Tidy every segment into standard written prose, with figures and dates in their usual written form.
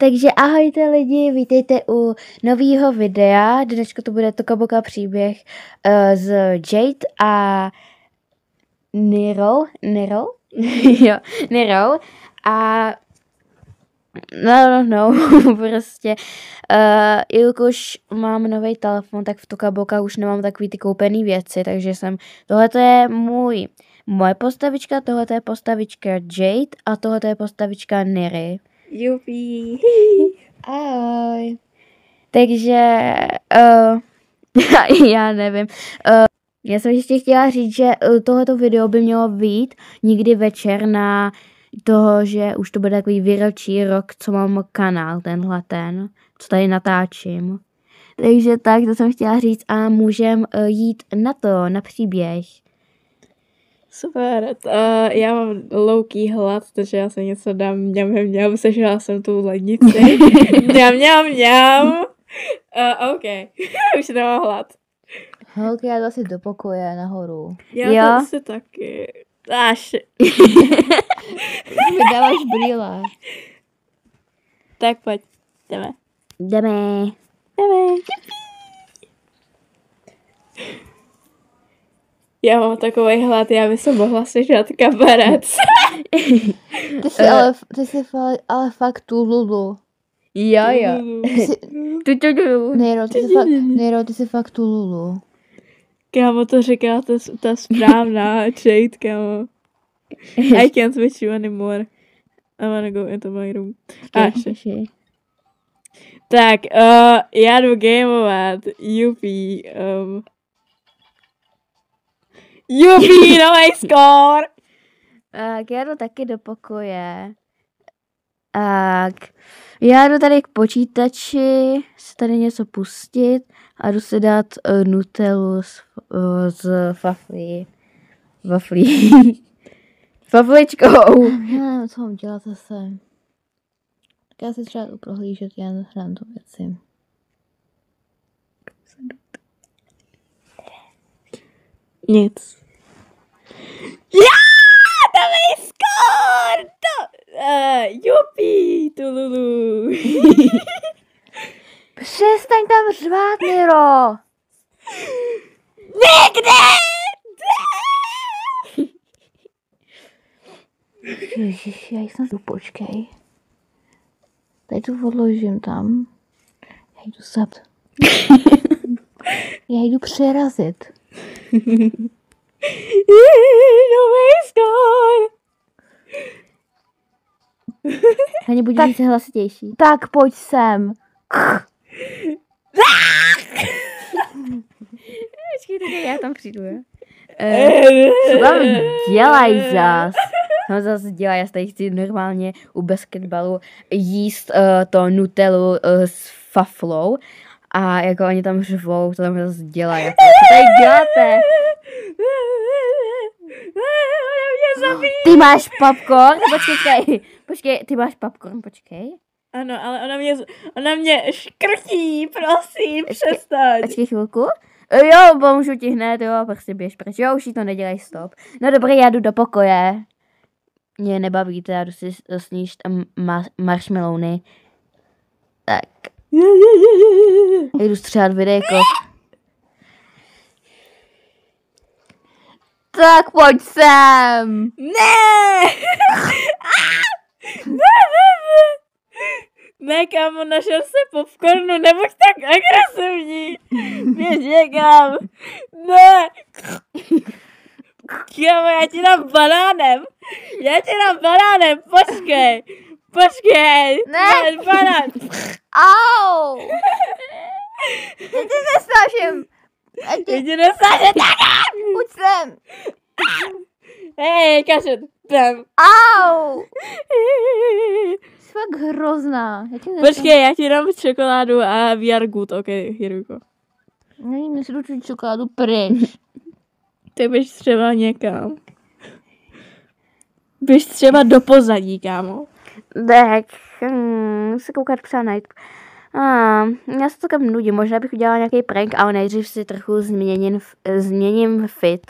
Takže ahojte lidi, vítejte u nového videa. Dneška to bude Toka Boka příběh z Jade a Nero. Jo, Nero. A no, prostě jelikož mám nový telefon, tak v Toka Boka už nemám takový ty koupený věci, takže tohle je moje postavička, tohle je postavička Jade a tohle je postavička Nery. Jupi. Ahoj. Takže já nevím. Já jsem ještě chtěla říct, že tohleto video by mělo být někdy večer na toho, že už to bude takový výročí rok, co mám kanál, co tady natáčím. Takže tak, to jsem chtěla říct a můžem jít na příběh. Super, já mám louký hlad, takže já se něco dám, mňam, sežila jsem tu lednici. mňam. OK, už nemám hlad. Holky, já jdu asi do pokoje nahoru. Já to si taky. Vydáváš brýle. Tak pojď, jdeme. Já mám takový hlad, já bych se mohla sežrat kabarec. Ty jsi ale fakt tu Lulu. Jo. Nero, ty jsi fakt tu Lulu. Kámo, to říká ta správná Jade, kámo. I can't with you anymore. I wanna go into my room. Tak, já jdu gameovat. Jupi, nový score! Tak, já jdu taky do pokoje. Tak, já jdu tady k počítači, si tady něco pustit a jdu si dát Nutellu z Fafličkou. Já nevím, co mám dělat zase. Tak já si třeba jdu prohlížet, já nehrám tu věci. Nic. Nový skór! Jupi, tululu. Přestaň tam řvát, Nero! Nikde! Ježiš, já jsem tu, počkej. Tady tu odložím tam. Já jdu přerazit. Nový skór! Hani, buď více hlasitější. Tak pojď sem. Počkejte, já tam přijdu, jo? Co tam dělají zas? Tam zase dělají, já tady chci normálně u basketbalu jíst to Nutellu s faflou a jako oni tam řvou, to tam zase dělají. Co tady děláte? Ty máš popcorn? Počkej, ty máš popcorn, počkej. Ano, ale ona mě škrtí, prosím, přestaň. Počkej chvilku. Jo, pomůžu ti hned, jo, prostě běž pryč. Jo, už jí to nedělej, stop. No dobrý, já jdu do pokoje. Mě nebaví to, já jdu si sníst marshmallowny. Tak. Jdu střelat videjko. Tak pojď sem. Ne! Ne, kámo, našel se popcornu, nebuď tak agresivní. Běž někam. Ne. Kámo, já ti dám banánem. Počkej. Ne. Banán. Au. Já ti nesnáším. Pojď sem. Hej, kašet. Au. Jsi fakt hrozná. Počkej, já ti dám čokoládu a we are good, ok, here we go. Nevím, si jdu čokoládu pryč. Ty běž třeba někam. Běž třeba do pozadí, kámo. Tak, musím koukat třeba najít. Já se celkem nudím, možná bych udělala nějaký prank, ale nejdřív si trochu změním fit.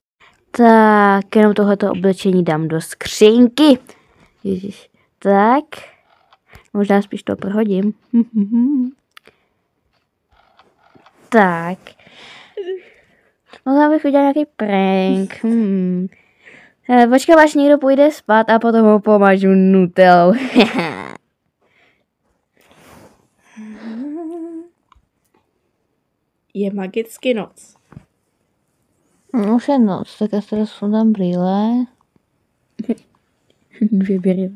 Tak, jenom tohleto oblečení dám do skřínky. Ježiš. Tak. Možná spíš to prohodím. Tak. Mohla bych udělat nějaký prank. Počkám, až někdo půjde spát a potom ho pomažu nutelou. Je magicky noc. Už je noc, tak já si teda sundám brýle. 2 brýle.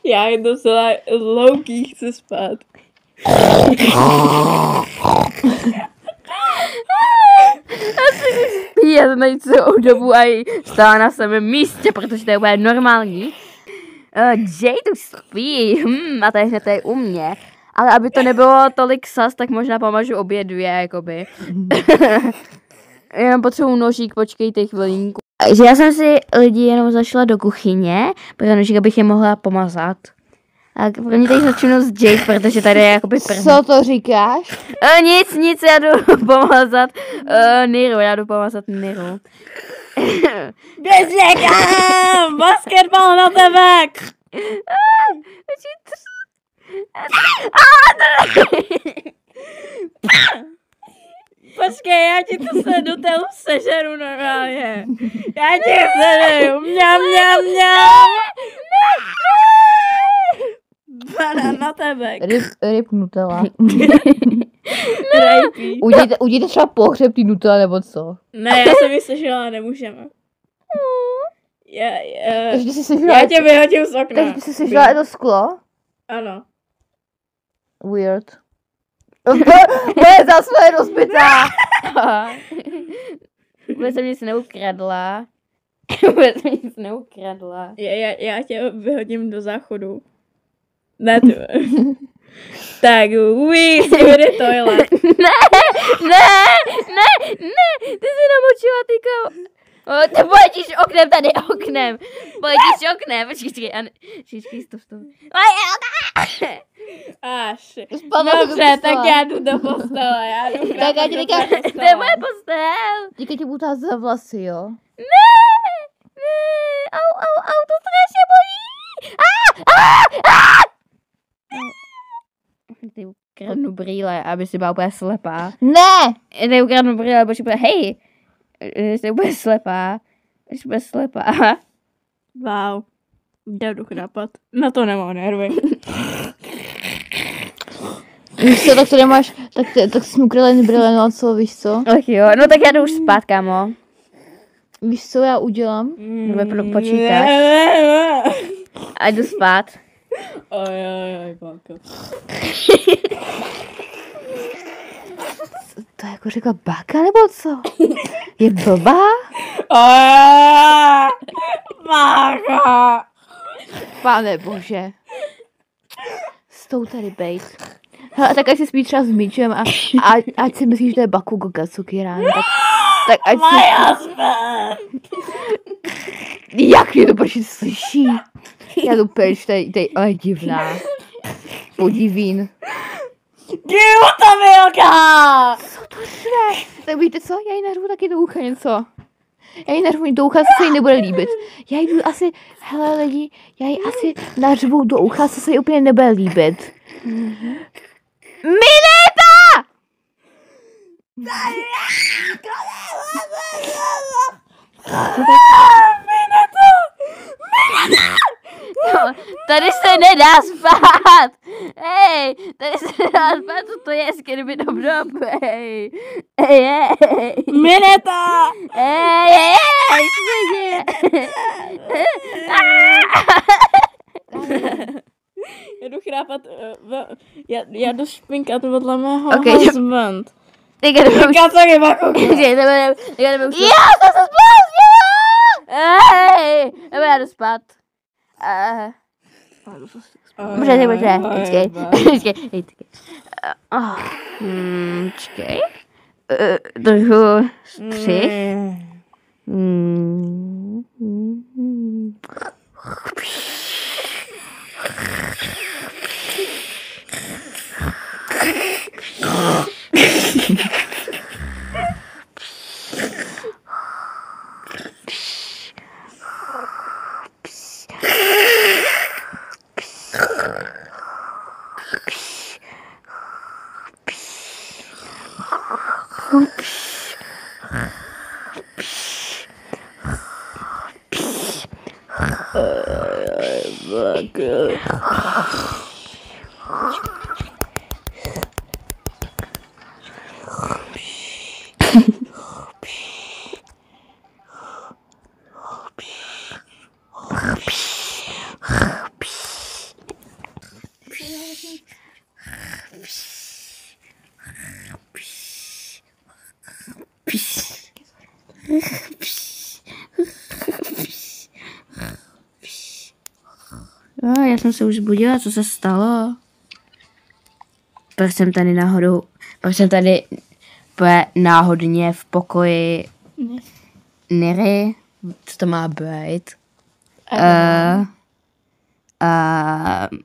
Já jen docela low-key chci spát. Já jsem tady celou dobu a stála na svém místě, protože to je úplně normální. Jay tu spí, a to je hned tady u mě. Ale aby to nebylo tolik sas, tak možná pomažu obě 2, jakoby. Jenom potřebuji nožík, počkejte chvilinku. Takže já jsem si lidi jenom zašla do kuchyně, protože nožík bych je mohla pomazat. A pro mě teď začnu s Jade, protože tady je jakoby první. Co to říkáš? Nic, já jdu pomazat Niru, Niru. Běž někam! Basketbal na tebe! Počkej, já ti tu se do té sežeru normálně. Já ti sežeru. Mňam. Banán na tebe. Ryb Nutella. Rajpí. Udějte třeba pohřeb tý Nutella nebo co? Ne, já jsem ji sežela, nemůžeme. Já tě vyhodím z okna. Takže ty jsi sežrala to sklo? Ano. Weird. Moje zase je rozbitá. Vůbec jsem nic neukradla. Já tě vyhodím do záchodu. Ne, ty. Tak, skibidi toilet. Ne, ty jsi namočila týko. Ty poletíš oknem, počkej, stop. Až. Spadla Dobře, tak já jdu do postele, Tak já ti říkám, To je moje postel. díky ti budu tát za vlasy, jo? Ne, au, to strašně bolí. Ty ukradnu brýle, aby si byla úplně slepá. Ne! Ty ukradnu brýle, protože hej, jsi úplně slepá. Wow. Děduch napad. Na to nemám nervy. Víš co, tak to nemáš, tak jsi mi ukradla jen brýle, no a co, víš co? Ach jo, no tak já jdu už spát, kámo. Víš co já udělám? Nebo počítáš. A jdu spát. Ojoj, banka. To jako řekla baka, nebo co? Je blbá? Máka. Pane bože. S tou tady bejt. Hele, tak ať si spí třeba s míčem a ať si myslíš, že to je Bakugo Gatsukirán, tak ať si... Jak mě to počít slyší? Já tu peč, tady ale divná. Podivín. Giu to Milka! Co to řve? Tak víte co? Já jí nařvu taky do ucha něco. Já jí nařvu do ucha, co se jí nebude líbit. Já jí jdu asi, hele lidi, já jí asi nařvu do ucha, co se jí úplně nebude líbit. Mineta! No, tady se nedá spát. Hej, tady se nedá spát, co to je, kdyby to bylo, hej. Mineta! Hej, co se děje? Já jdu chrápat, já jdu špinkat vedle mého Okay, husband. Teďka jdeme už. Říká to je Bakugo. Teďka jdeme už. Já jsem se zbláznila! Hej, nebo já jdu spát. Počkej. Počkej. Trochu střih. Já jsem se už zbudila, co se stalo? Proč jsem tady náhodně v pokoji Niry? Co to má být?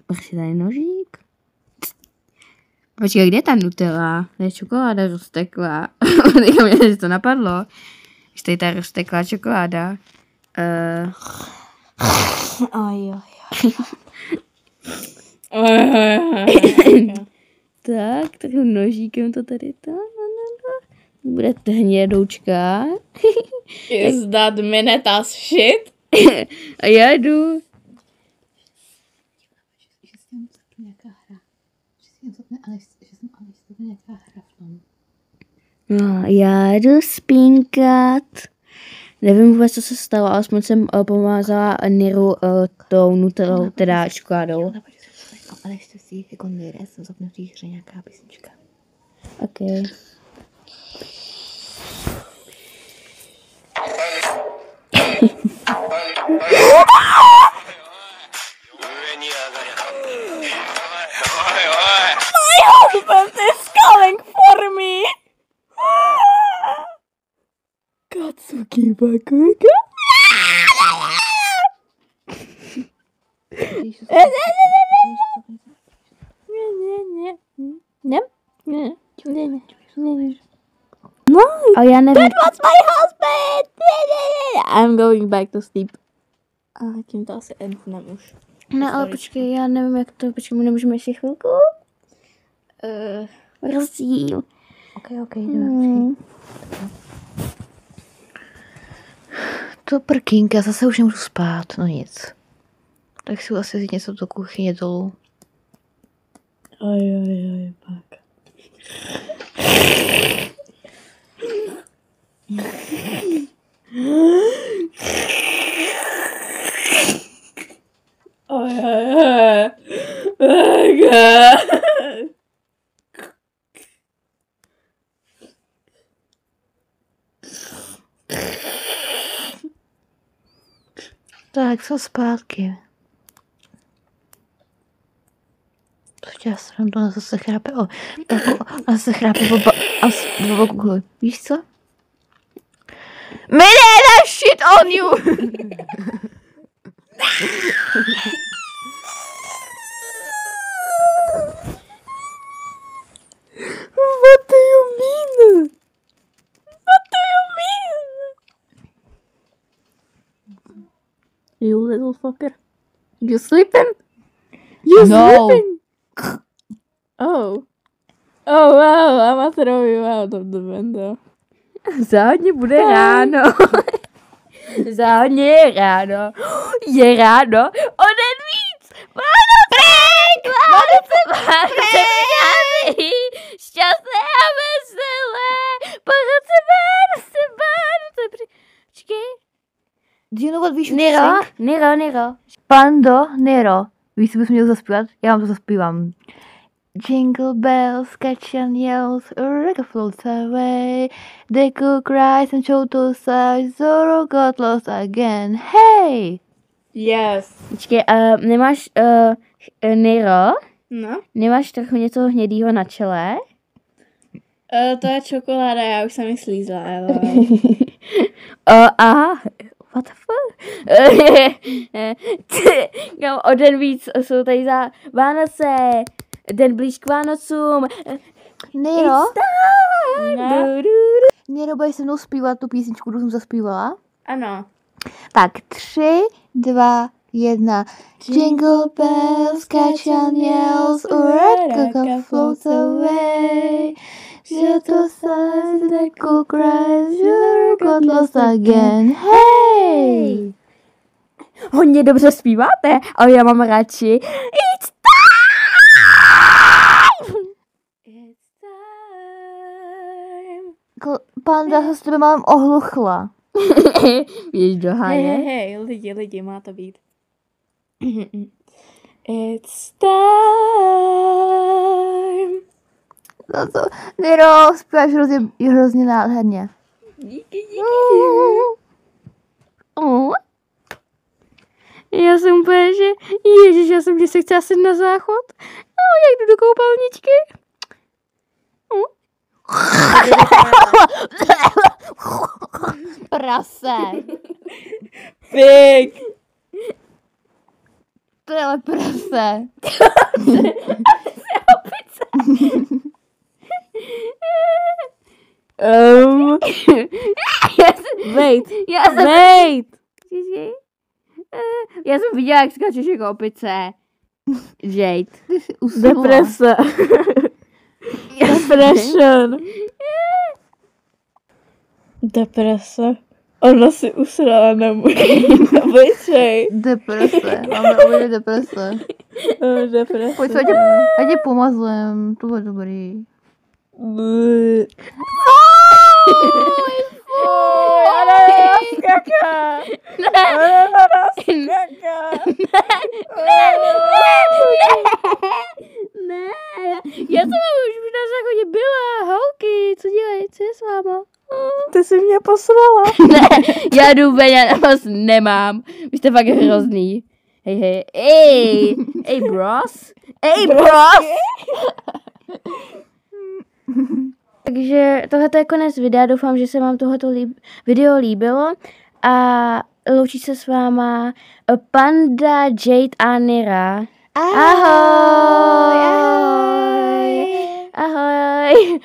Prostě tady nožík. Počkej, kde je ta Nutella? Je čokoláda roztekla. Teďka mě to napadlo. Když tady ta rozteklá čokoláda. Tak, trochu nožíkem to tady bude hnědoučka. Is that Mineta's shit? A já jdu. No, já jdu spínkat. Nevím vůbec, co se stalo, alespoň jsem pomázala Niru tou Nutellou, teda čokoládou. Ale ještě si jako Nire, jsem zapnu v té hře nějaká písnička. Ok. My husband is calling for me! Katsuki Bakuga? A já nevím. That was my husband! I'm going back to sleep. A tím to asi endnem už. Ne, ale počkej, já nevím, jak to, počkej, my nemůžeme ještě chvilku? Rozdíl. Ok, To prkínka, zase už nemůžu spát, no nic. Tak si asi vzít něco do kuchyně dolů. Oj, pak. Tak, co zpátky. Já jsem to zase chrápe, ona se chrápe v boku. Víš co? Milena, shit on you! What do you mean? What do you mean? You little fucker. You sleeping? You sleeping? Oh wow, I'm throw you out of the window. Záhodně bude ráno. Záhodně je ráno. Je ráno. O den víc. Vánoce! Vánoce přichází. Šťastné a veselé. Vánoce. Počkej. Do you know what we should sing? Nero. Pando, Nero. Víš, co bys měl zaspívat? Já vám to zaspívám. Jingle bells, catch and yells, a wreck floats away. The cook cries and Choto sighs, Zoro got lost again. Hey! Yes. Počkej, nemáš, Nero? No? Nemáš trochu něco hnědýho na čele? To je čokoláda, já už jsem ji slízla, ale... Aha, what the fuck? O den víc jsou tady za Vánoce. Den blíž k Vánocům. Nero? Ne? Nero, budeš se mnou zpívat tu písničku, kterou jsem zaspívala? Ano. Tak, 3, 2, 1. Jingle bells, catch and yells, a red floats away. Shoto sighs, the cook cries, your God not lost again. Hey! Hodně dobře zpíváte, ale já mám radši It's time! It's time. Panda se s tebe mám ohluchla. Víš do háje? Hej, lidi, má to být. It's time. To, Nero, zpíváš hrozně nádherně. Díky. Já jsem úplně, že ježiš, já jsem, že se chci asi na záchod. No, jak jdu do koupelničky. Prase. Pig. To je ale prase. Wait. Já jsem viděla, jak skáčeš jako opice. Jade. Ty jsi usnula. Deprese. Depression. Deprese. Ona si usrala na můj obličej. Deprese. Máme obě deprese. Deprese. Pojď, ať tě pomazlem. To bude dobrý. Ne, já jsem už na záchodě byla, holky, co dělají, co je s váma? Ty jsi mě posrala. Ne, já jdu ven, já na vás nemám, vy jste fakt hrozný. Hej, bros. Takže tohle je konec videa, doufám, že se vám tohleto video líbilo a loučí se s váma Panda, Jade a Nira. Ahoj! Ahoj!